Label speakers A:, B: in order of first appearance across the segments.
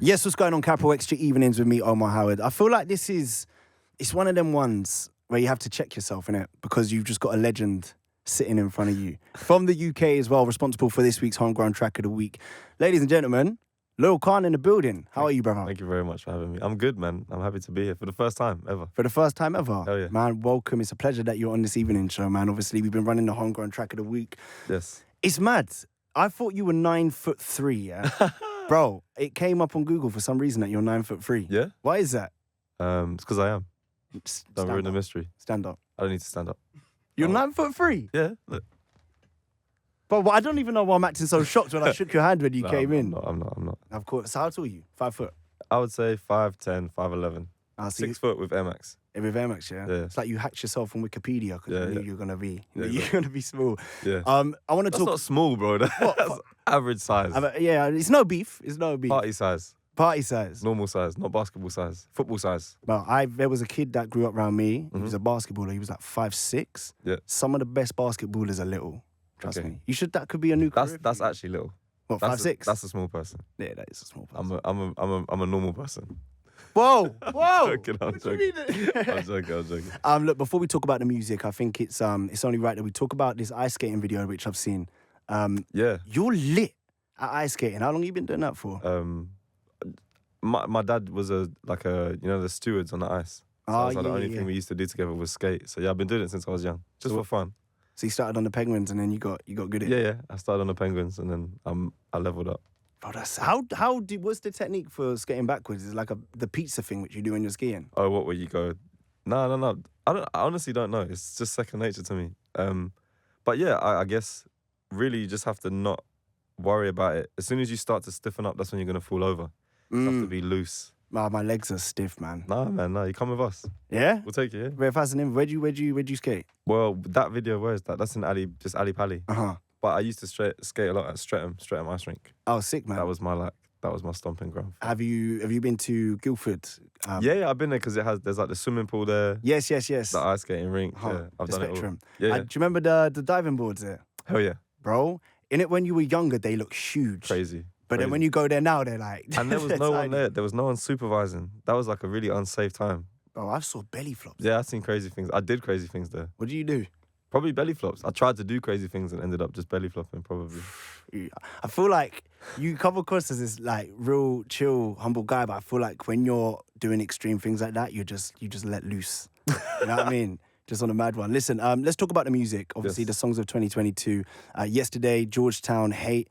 A: Yes, what's going on? Capital XTRA Evenings with me, Omar Howard. I feel like it's one of them ones where you have to check yourself, innit? Because you've just got a legend sitting in front of you. From the UK as well, responsible for this week's Homegrown Track of the Week. Ladies and gentlemen, Loyle Carner in the building. How are you, brother?
B: Thank you very much for having me. I'm good, man. I'm happy to be here for the first time ever.
A: For the first time ever?
B: Hell yeah.
A: Man, welcome. It's a pleasure that you're on this evening show, man. Obviously, we've been running the Homegrown Track of the Week.
B: Yes.
A: It's mad. I thought you were 9'3", yeah? Bro, it came up on Google for some reason that you're 9'3".
B: Yeah?
A: Why is that?
B: It's because I am. Don't
A: Stand
B: ruin the
A: up.
B: mystery.
A: Stand up.
B: I don't need to stand up.
A: You're
B: Oh.
A: 9'3"?
B: Yeah, look.
A: But I don't even know why I'm acting so shocked when I shook your hand when you
B: No,
A: came in.
B: I'm not.
A: Of course. So how tall are you? 5 foot?
B: I would say 5'10", 5'11".
A: I see.
B: 6 foot with MX.
A: With Amex, yeah?
B: Yeah.
A: It's like you hacked yourself on Wikipedia because
B: Yeah,
A: you knew
B: yeah.
A: you were going to be.
B: Yeah,
A: You're going to be small.
B: Yeah.
A: I want to
B: That's
A: talk...
B: not small, bro. That's average size.
A: Yeah, it's no beef. It's no beef.
B: Party size.
A: Party size.
B: Normal size. Not basketball size. Football size.
A: Well, there was a kid that grew up around me. He was a basketballer. He was like 5'6".
B: Yeah.
A: Some of the best basketballers are little. Trust
B: Okay.
A: me. That could be a new career.
B: That's
A: for you.
B: actually little.
A: What,
B: That's
A: 5'6"?
B: That's a small person.
A: Yeah, that is a small person.
B: I'm a normal person.
A: Whoa!
B: I'm joking.
A: What do you mean?
B: I'm joking.
A: Look, before we talk about the music, I think it's only right that we talk about this ice skating video which I've seen.
B: Yeah.
A: You're lit at ice skating. How long have you been doing that for?
B: My dad was the stewards on the ice. So
A: Oh,
B: that's like the
A: yeah,
B: only
A: yeah.
B: thing we used to do together was skate. So yeah, I've been doing it since I was young, just for fun.
A: So you started on the Penguins and then you got good at it.
B: Yeah. I started on the Penguins and then I leveled up.
A: Bro, that's what's the technique for skating backwards? Is it like the pizza thing which you do when you're skiing?
B: Oh, what where you go? No. I honestly don't know. It's just second nature to me. But yeah, I guess really you just have to not worry about it. As soon as you start to stiffen up, that's when you're gonna fall over. You have to be loose.
A: My legs are stiff, man.
B: Nah, man, no. You come with us.
A: Yeah?
B: We'll take you. Yeah?
A: Very fascinating. Where'd you skate?
B: Well, that video, where is that? That's in Ali Pali.
A: Uh-huh.
B: But I used to skate a lot at Streatham Ice Rink.
A: Oh, sick, man.
B: That was my stomping ground.
A: Have you been to Guildford?
B: Yeah, I've been there because there's like the swimming pool there.
A: Yes.
B: The ice skating rink.
A: Uh-huh.
B: Yeah, I've
A: The
B: done
A: Spectrum.
B: it all. Yeah.
A: Do you remember the diving boards there?
B: Hell yeah.
A: Bro, in it when you were younger, they look huge.
B: Crazy.
A: But then when you go there now, they're like...
B: And there was
A: they're
B: no one
A: tiny.
B: there. There was no one supervising. That was like a really unsafe time.
A: Bro, I saw belly flops.
B: Yeah, I've seen crazy things. I did crazy things there.
A: What do you do?
B: Probably belly flops. I tried to do crazy things and ended up just belly flopping, probably.
A: I feel like you come across as this like real chill, humble guy, but I feel like when you're doing extreme things like that, you just let loose. You know what I mean? Just on a mad one. Listen, let's talk about the music. Obviously,
B: Yes.
A: the songs of 2022. Yesterday, Georgetown, Hate.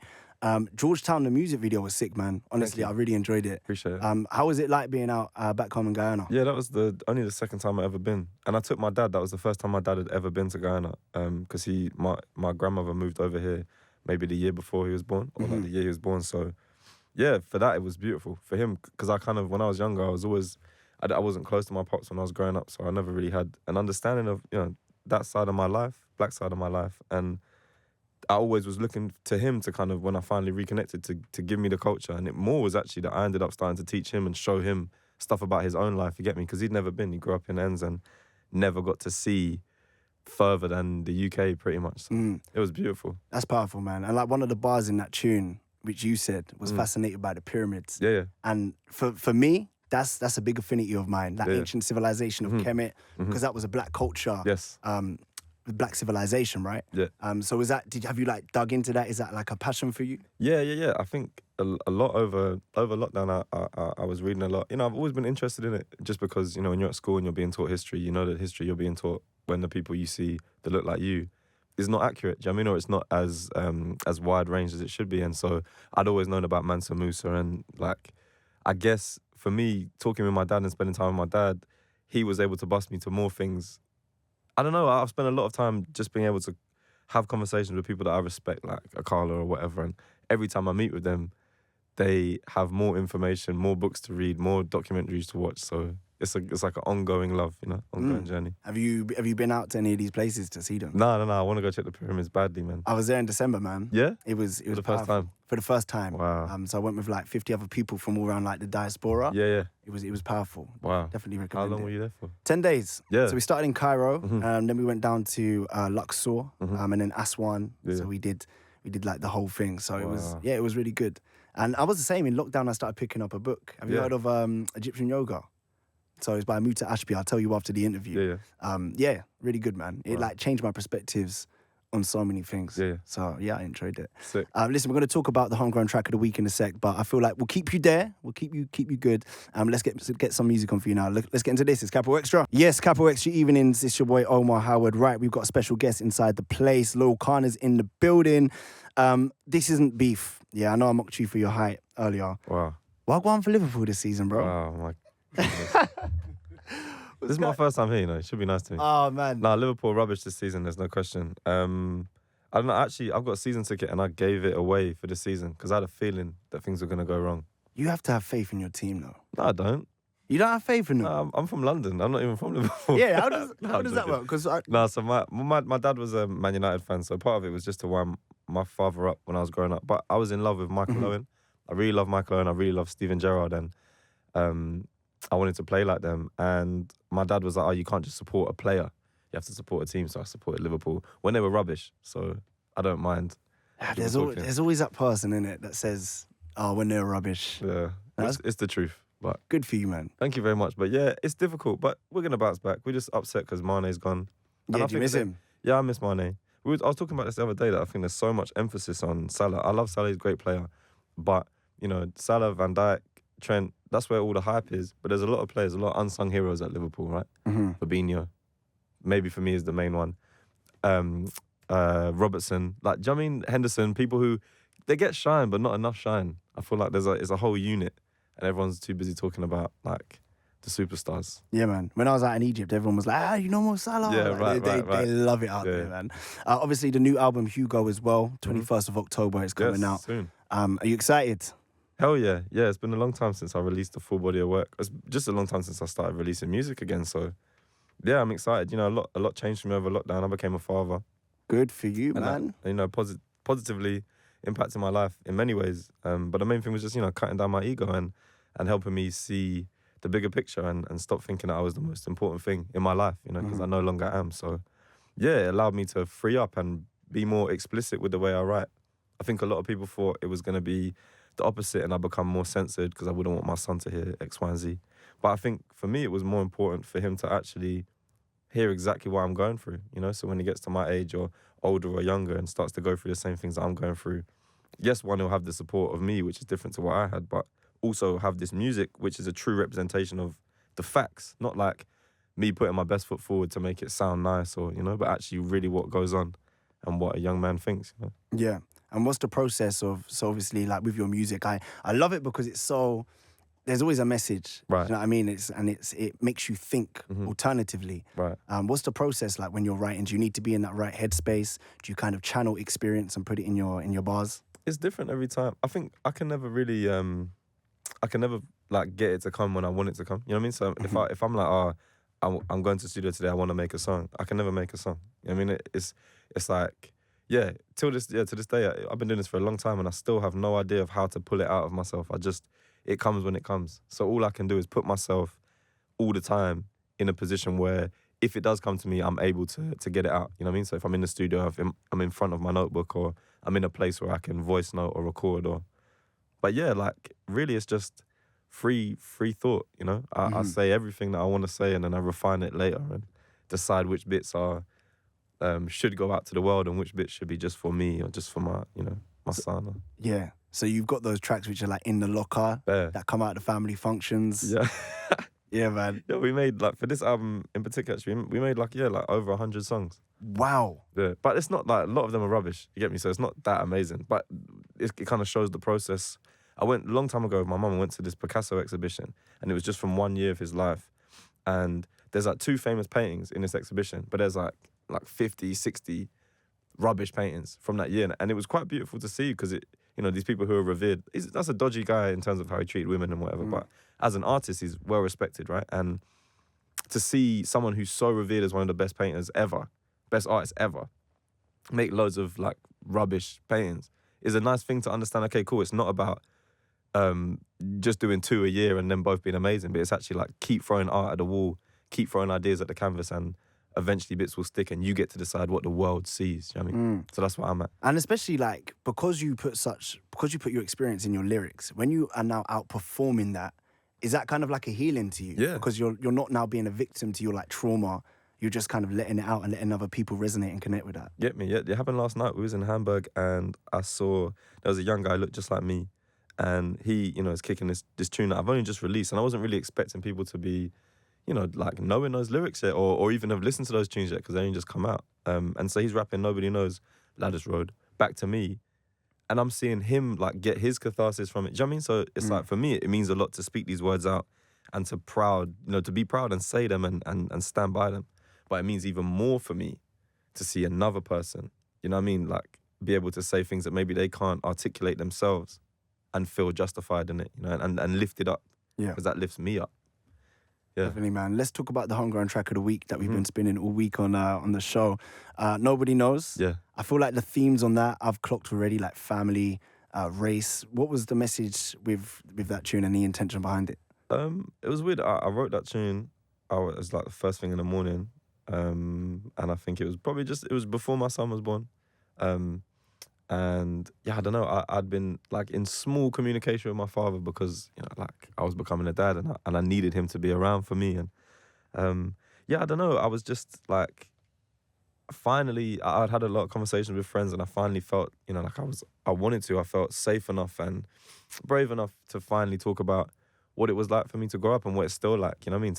A: Georgetown, the music video was sick, man. Honestly,
B: you.
A: I really enjoyed it.
B: Appreciate it.
A: How was it like being out back home in Guyana?
B: Yeah, that was only the second time I ever been. And I took my dad. That was the first time my dad had ever been to Guyana. Because my grandmother moved over here maybe the year before he was born, or like the year he was born. So yeah, for that it was beautiful. For him, because when I was younger, I wasn't close to my pops when I was growing up, so I never really had an understanding of that side of my life, black side of my life, and I always was looking to him to kind of, when I finally reconnected, to give me the culture. And it more was actually that I ended up starting to teach him and show him stuff about his own life, you get me? Because he'd never been. He grew up in Ends and never got to see further than the UK pretty much. So it was beautiful.
A: That's powerful, man. And like one of the bars in that tune, which you said, was fascinated by the pyramids.
B: Yeah.
A: And for me, that's a big affinity of mine. That
B: Yeah.
A: ancient civilization of Kemet, because that was a black culture.
B: Yes.
A: Black civilization, right?
B: Yeah.
A: So have you like dug into that? Is that like a passion for you?
B: Yeah. I think a lot over lockdown. I was reading a lot. I've always been interested in it, just because when you're at school and you're being taught history, that history you're being taught when the people you see that look like you is not accurate. Do you know what I mean? Or it's not as wide range as it should be. And so I'd always known about Mansa Musa, and like I guess for me, talking with my dad and spending time with my dad, he was able to bust me to more things. I don't know, I've spent a lot of time just being able to have conversations with people that I respect, like Akala or whatever, and every time I meet with them, they have more information, more books to read, more documentaries to watch, so it's like an ongoing love, ongoing journey.
A: Have you been out to any of these places to see them?
B: No, I want to go check the pyramids badly, man.
A: I was there in December, man.
B: Yeah?
A: It was
B: For the first
A: powerful.
B: time?
A: For the first time.
B: Wow.
A: So I went with like 50 other people from all around like the diaspora.
B: Yeah.
A: It was powerful.
B: Wow.
A: Definitely
B: How
A: recommend
B: long
A: it.
B: were you there for?
A: 10 days.
B: Yeah.
A: So we started in Cairo, then we went down to Luxor, and then Aswan.
B: Yeah.
A: So we did like the whole thing. So it
B: Wow.
A: was really good. And I was the same. In lockdown, I started picking up a book. Have you
B: Yeah.
A: heard of Egyptian yoga? So it's by Muta Ashby. I'll tell you after the interview. Yeah, really good, man. It like changed my perspectives on so many things.
B: Yeah.
A: So yeah, I enjoyed it.
B: Sick.
A: Listen, we're going to talk about the homegrown track of the week in a sec, but I feel like we'll keep you there. We'll keep you good. Let's get some music on for you now. Let's get into this. It's Capital Extra. Yes, Capital Extra Evenings. It's your boy Omar Howard. Right, we've got a special guest inside the place. Loyle Carner's in the building. This isn't beef. Yeah, I know I mocked you for your height earlier.
B: Wow.
A: Why go on for Liverpool this season, bro?
B: Wow, my goodness. This is my first time here, you know. It should be nice to me.
A: Oh, man.
B: Nah, Liverpool rubbish this season, there's no question. I don't know, actually, I've got a season ticket and I gave it away for this season because I had a feeling that things were going to go wrong.
A: You have to have faith in your team, though.
B: No, I don't.
A: You don't have faith in them?
B: No, I'm from London. I'm not even from Liverpool.
A: Yeah, how does
B: I'm
A: that
B: joking.
A: work? Because
B: No, so my dad was a Man United fan, so part of it was just to wind my father up when I was growing up. But I was in love with Michael Owen. I really love Michael Owen. I really love Steven Gerrard, and I wanted to play like them. And my dad was like, "Oh, you can't just support a player. You have to support a team." So I supported Liverpool when they were rubbish. So I don't mind.
A: There's always that person in it that says, "Oh, when they're rubbish."
B: Yeah, it's the truth. But
A: Good for you, man.
B: thank you very much. But yeah, it's difficult. But we're gonna bounce back. We're just upset because Mane's gone. And
A: Yeah,
B: I
A: do you
B: think
A: miss
B: that-
A: him?
B: Yeah, I miss Mane. I was talking about this the other day that I think there's so much emphasis on Salah. I love Salah, he's a great player. But, you know, Salah, Van Dijk, Trent, that's where all the hype is. But there's a lot of players, a lot of unsung heroes at Liverpool, right? Fabinho, maybe for me is the main one. Robertson, like, do you know what I mean? Henderson, people who, they get shine, but not enough shine. I feel like it's a whole unit and everyone's too busy talking about, like, the superstars.
A: Yeah, man. When I was out in Egypt, everyone was like, you know Mo Salah?
B: Yeah,
A: Like,
B: right.
A: They love it out there, man. Obviously, the new album, Hugo, as well. 21st of October is coming out.
B: Soon.
A: Are you excited?
B: Hell yeah. Yeah, it's been a long time since I released a full body of work. It's just a long time since I started releasing music again. So, yeah, I'm excited. You know, a lot changed for me over lockdown. I became a father.
A: Good for you,
B: And
A: man.
B: that, you know, positively impacting my life in many ways. But the main thing was just, you know, cutting down my ego and helping me see the bigger picture and stop thinking that I was the most important thing in my life, you know, because I no longer am. So, yeah, it allowed me to free up and be more explicit with the way I write. I think a lot of people thought it was going to be the opposite and I become more censored because I wouldn't want my son to hear X, Y, and Z. But I think for me, it was more important for him to actually hear exactly what I'm going through, you know? So when he gets to my age or older or younger and starts to go through the same things that I'm going through, yes, one, he'll have the support of me, which is different to what I had, but also have this music, which is a true representation of the facts, not like me putting my best foot forward to make it sound nice or, you know, but actually really what goes on and what a young man thinks, you know?
A: Yeah. And what's the process of, so obviously, like with your music, I love it because it's so, there's always a message.
B: Right.
A: You know what I mean? It makes you think alternatively.
B: Right.
A: What's the process like when you're writing? Do you need to be in that right headspace? Do you kind of channel experience and put it in your bars?
B: It's different every time. I think I can never really, like get it to come when I want it to come. You know what I mean? So if I'm like, I'm going to the studio today, I want to make a song, I can never make a song. You know what I mean? It's like, yeah, to this day, I've been doing this for a long time and I still have no idea of how to pull it out of myself. It comes when it comes. So all I can do is put myself all the time in a position where if it does come to me, I'm able to get it out. You know what I mean? So if I'm in the studio, if I'm in front of my notebook or I'm in a place where I can voice note or record but yeah, like really it's just free thought, you know? I say everything that I want to say and then I refine it later and decide which bits should go out to the world and which bits should be just for me or just for my, you know, my son.
A: Yeah. So you've got those tracks which are like in the locker that come out of the family functions.
B: Yeah.
A: Yeah, man.
B: Yeah, we made like for this album in particular, actually, we made like over 100 songs.
A: Wow.
B: Yeah, but it's not like a lot of them are rubbish. You get me? So it's not that amazing, but it kind of shows the process. I went a long time ago with my mum. I went to this Picasso exhibition, and it was just from 1 year of his life. And there's like 2 famous paintings in this exhibition, but there's like 50, 60 rubbish paintings from that year, and it was quite beautiful to see because it, you know, these people who are revered. That's a dodgy guy in terms of how he treated women and whatever, but as an artist, he's well respected, right? And to see someone who's so revered as one of the best painters ever, best artists ever, make loads of like rubbish paintings is a nice thing to understand. Okay, cool. It's not about just doing 2 a year and then both being amazing, but it's actually like keep throwing art at the wall, keep throwing ideas at the canvas, and eventually bits will stick and you get to decide what the world sees. You know what I mean? So that's what I'm at.
A: And especially like because you put your experience in your lyrics, when you are now outperforming that, is that kind of like a healing to you?
B: Yeah.
A: Because you're not now being a victim to your like trauma. You're just kind of letting it out and letting other people resonate and connect with that.
B: Get me? Yeah, it happened last night. We was in Hamburg and I saw there was a young guy looked just like me, and he, is kicking this tune that I've only just released, and I wasn't really expecting people to be, like knowing those lyrics yet, or even have listened to those tunes yet because they only just come out. And so he's rapping "Nobody Knows," Ladders Road, back to me, and I'm seeing him like get his catharsis from it. Do you know what I mean? So it's like for me, it means a lot to speak these words out and to be proud and say them and stand by them. But it means even more for me to see another person, like be able to say things that maybe they can't articulate themselves and feel justified in it, and lift it up.
A: Yeah.
B: Because that lifts me up. Yeah.
A: Definitely, man. Let's talk about the Homegrown track of the week that we've been spinning all week on the show. Nobody Knows.
B: Yeah.
A: I feel like the themes on that I've clocked already, like family, race. What was the message with that tune and the intention behind it?
B: It was weird. I wrote that tune. It was like the first thing in the morning. And I think it was probably it was before my son was born. And yeah, I don't know. I'd been like in small communication with my father because, like I was becoming a dad and I needed him to be around for me. And yeah, I don't know. I was just like, finally, I'd had a lot of conversations with friends and I finally felt, like I felt safe enough and brave enough to finally talk about what it was like for me to grow up and what it's still like, you know what I mean?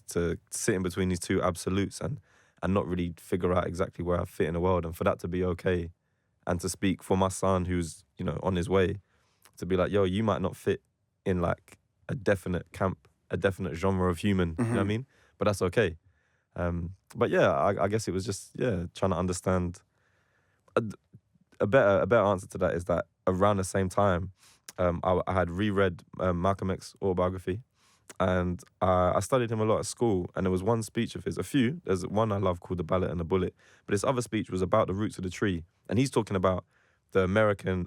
B: To sit in between these two absolutes and not really figure out exactly where I fit in the world, and for that to be okay, and to speak for my son who's, on his way, to be like, yo, you might not fit in like a definite camp, a definite genre of human, you know what I mean? But that's okay. But yeah, I guess it was just, trying to understand. A better answer to that is that around the same time, I had reread Malcolm X's autobiography, and I studied him a lot at school, and there was one speech of his, a few, there's one I love called The Ballot and the Bullet, but this other speech was about the roots of the tree, and he's talking about the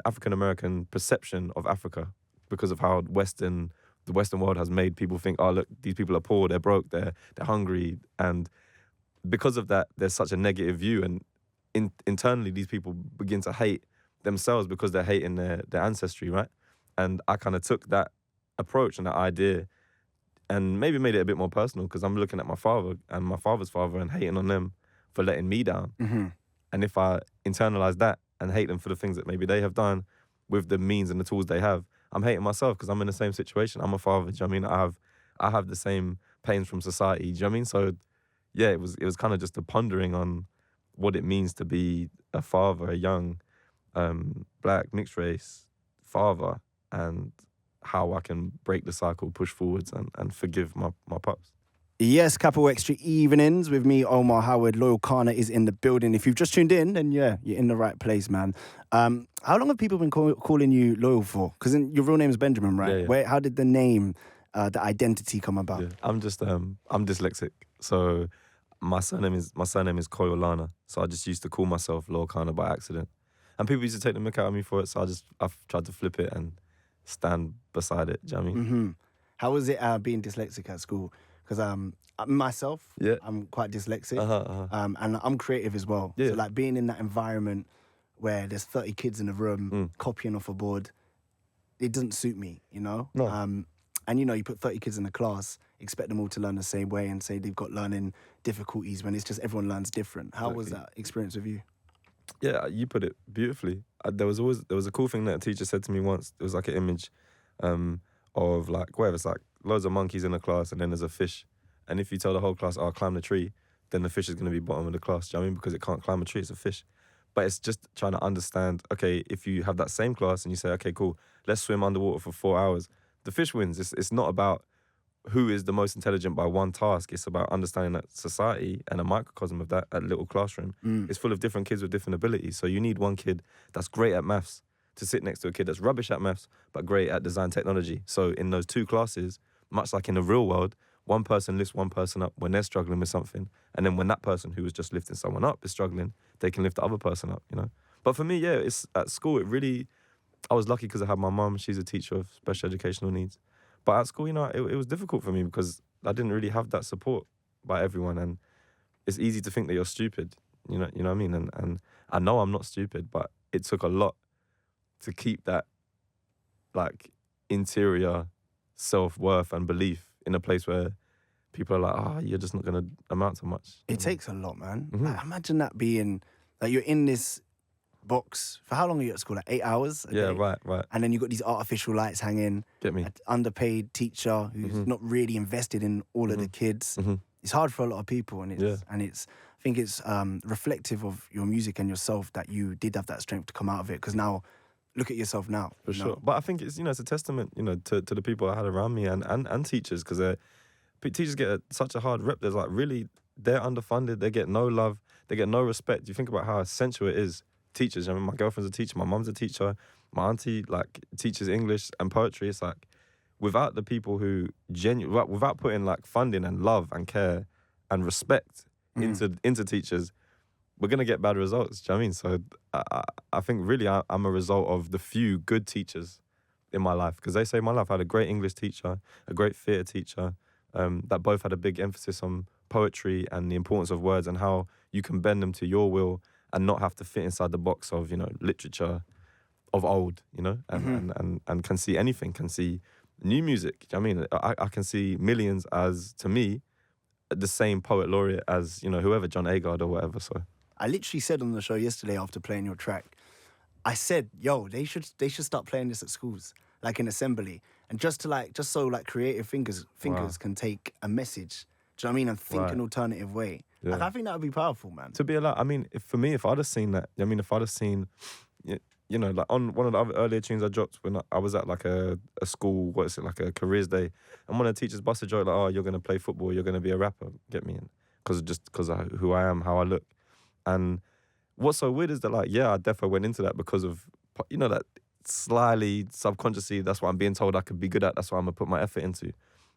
B: African-American perception of Africa because of how the Western world has made people think, oh, look, these people are poor, they're broke, they're hungry, and because of that, there's such a negative view, and internally these people begin to hate themselves because they're hating their ancestry, right? And I kind of took that approach and that idea and maybe made it a bit more personal because I'm looking at my father and my father's father and hating on them for letting me down. And if I internalize that and hate them for the things that maybe they have done with the means and the tools they have, I'm hating myself because I'm in the same situation. I'm a father, do you know what I mean? I have the same pains from society, do you know what I mean? So yeah, it was kind of just a pondering on what it means to be a father, a young black mixed race father, and how I can break the cycle, push forwards, and forgive my pups.
A: Yes, Capital XTRA Evenings with me, Omar Howard. Loyle Carner is in the building. If you've just tuned in, then yeah, you're in the right place, man. How long have people been calling you Loyle for? Because your real name is Benjamin, right?
B: Yeah.
A: How did the name, the identity come about?
B: Yeah. I'm dyslexic, so my surname is Koyolana. So I just used to call myself Loyle Carner by accident, and people used to take the mick out of me for it. So I've tried to flip it and stand beside it. Do you know what I mean?
A: How was it being dyslexic at school? Because myself, I'm quite dyslexic, and I'm creative as well.
B: Yeah.
A: So like being in that environment where there's 30 kids in a room copying off a board, it doesn't suit me,
B: No.
A: And you put 30 kids in a class, expect them all to learn the same way and say they've got learning difficulties when it's just everyone learns different. How was that experience with you?
B: Yeah, you put it beautifully. There was a cool thing that a teacher said to me once. It was like an image of like, whatever, it's like loads of monkeys in a class and then there's a fish. And if you tell the whole class, I'll climb the tree, then the fish is going to be bottom of the class. Do you know what I mean? Because it can't climb a tree, it's a fish. But it's just trying to understand, okay, if you have that same class and you say, okay, cool, let's swim underwater for 4 hours, the fish wins. It's not about who is the most intelligent by one task. It's about understanding that society and a microcosm of that little classroom is full of different kids with different abilities. So you need one kid that's great at maths to sit next to a kid that's rubbish at maths but great at design technology. So in those two classes, much like in the real world, one person lifts one person up when they're struggling with something, and then when that person who was just lifting someone up is struggling, they can lift the other person up, But for me, yeah, it's at school, I was lucky because I had my mum, she's a teacher of special educational needs. But at school, it was difficult for me because I didn't really have that support by everyone. And it's easy to think that you're stupid. You know what I mean? And I know I'm not stupid, but it took a lot to keep that like interior self-worth and belief in a place where people are like, you're just not going to amount to much.
A: It takes a lot, man.
B: Mm-hmm.
A: Like, imagine that being, like, you're in this box. For how long are you at school? Like 8 hours a
B: Yeah,
A: day?
B: right.
A: And then you've got these artificial lights hanging.
B: Get me?
A: An underpaid teacher who's not really invested in all of the kids. It's hard for a lot of people, and I think it's reflective of your music and yourself that you did have that strength to come out of it. Because now, look at yourself now.
B: For sure. But I think it's it's a testament to the people I had around me and teachers, because teachers get such a hard rep. There's like really, they're underfunded. They get no love. They get no respect. You think about how essential it is. Teachers. I mean, my girlfriend's a teacher. My mum's a teacher. My auntie teaches English and poetry. It's like, without the people who without putting like funding and love and care and respect into teachers, we're gonna get bad results. Do you know what I mean? So I think really I'm a result of the few good teachers in my life, because they say my life. I had a great English teacher, a great theatre teacher, that both had a big emphasis on poetry and the importance of words and how you can bend them to your will and not have to fit inside the box of literature of old, and can see anything, can see new music. I mean, I can see Millions as, to me, the same poet laureate as, whoever, John Agard or whatever. So
A: I literally said on the show yesterday after playing your track, I said, yo, they should start playing this at schools, like in assembly. And just so creative thinkers can take a message, do you know what I mean? And think an alternative way.
B: Yeah.
A: Like, I think that would be powerful, man.
B: To be allowed, I mean, if I'd have seen that, if I'd have seen, like on one of the other earlier tunes I dropped when I was at like a school, like a careers day, and one of the teachers busted a joke like, you're going to play football, you're going to be a rapper, get me in. Because of who I am, how I look. And what's so weird is that I definitely went into that because of, that slyly, subconsciously, that's what I'm being told I could be good at, that's what I'm going to put my effort into.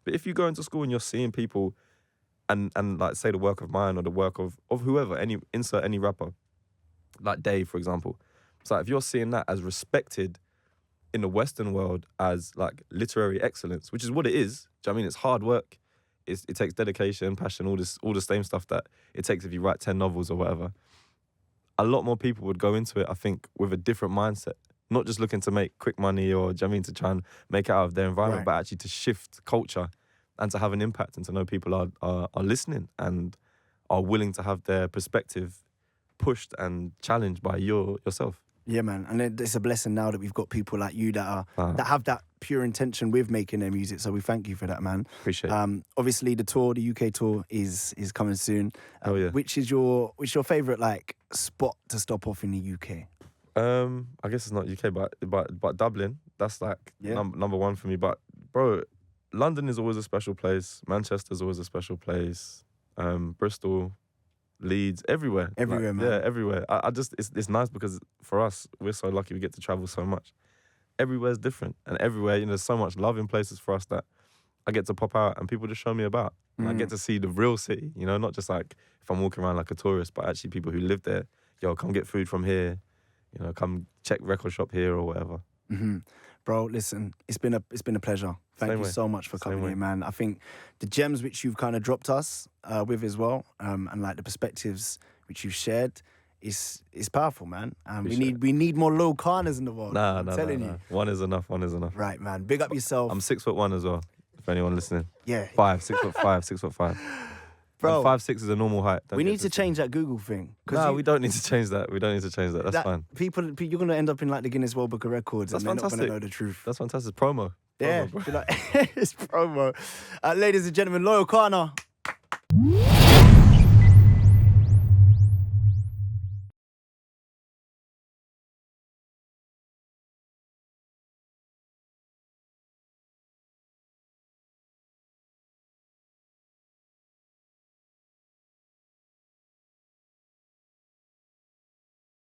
B: But if you go into school and you're seeing people and like say the work of mine or the work of whoever, insert any rapper, like Dave, for example. It's like if you're seeing that as respected in the Western world as like literary excellence, which is what it is. Do you know what I mean? It's hard work. It takes dedication, passion, all the same stuff that it takes if you write 10 novels or whatever. A lot more people would go into it, I think, with a different mindset. Not just looking to make quick money or, do you know what I mean, to try and make it out of their environment, but actually to shift culture and to have an impact and to know people are listening and are willing to have their perspective pushed and challenged by yourself.
A: Yeah, man. And it's a blessing now that we've got people like you that have that pure intention with making their music. So we thank you for that, man.
B: Appreciate it.
A: Obviously, the UK tour is coming soon.
B: Oh yeah.
A: Which is your favourite like spot to stop off in the UK?
B: I guess it's not UK, but Dublin. That's like number one for me. But bro, London is always a special place. Manchester's always a special place. Bristol, Leeds, everywhere.
A: Everywhere, man.
B: Yeah, everywhere. I just, it's nice because for us, we're so lucky we get to travel so much. Everywhere's different. And everywhere, there's so much love in places for us that I get to pop out and people just show me about. And I get to see the real city, not just like if I'm walking around like a tourist, but actually people who live there. Yo, come get food from here. Come check record shop here or whatever.
A: Mm-hmm. Bro, listen, it's been a pleasure. Thank you so much for coming here, man. I think the gems which you've kind of dropped us with as well, and like the perspectives which you've shared, is powerful, man. We need more Loyle Carners in the world.
B: I'm
A: telling you.
B: One is enough.
A: Right, man. Big up yourself.
B: I'm 6'1" as well. If anyone listening.
A: Yeah.
B: 6'5", 6'5".
A: Bro,
B: 5'6" is a normal height.
A: We need to change that Google thing.
B: No, we don't need to change that. That's fine.
A: People, you're gonna end up in like the Guinness World Book of Records,
B: That's
A: and they're
B: fantastic.
A: not gonna know the truth.
B: That's fantastic. Promo.
A: Yeah,
B: Promo, bro.
A: it's promo. Ladies and gentlemen, Loyle Carner.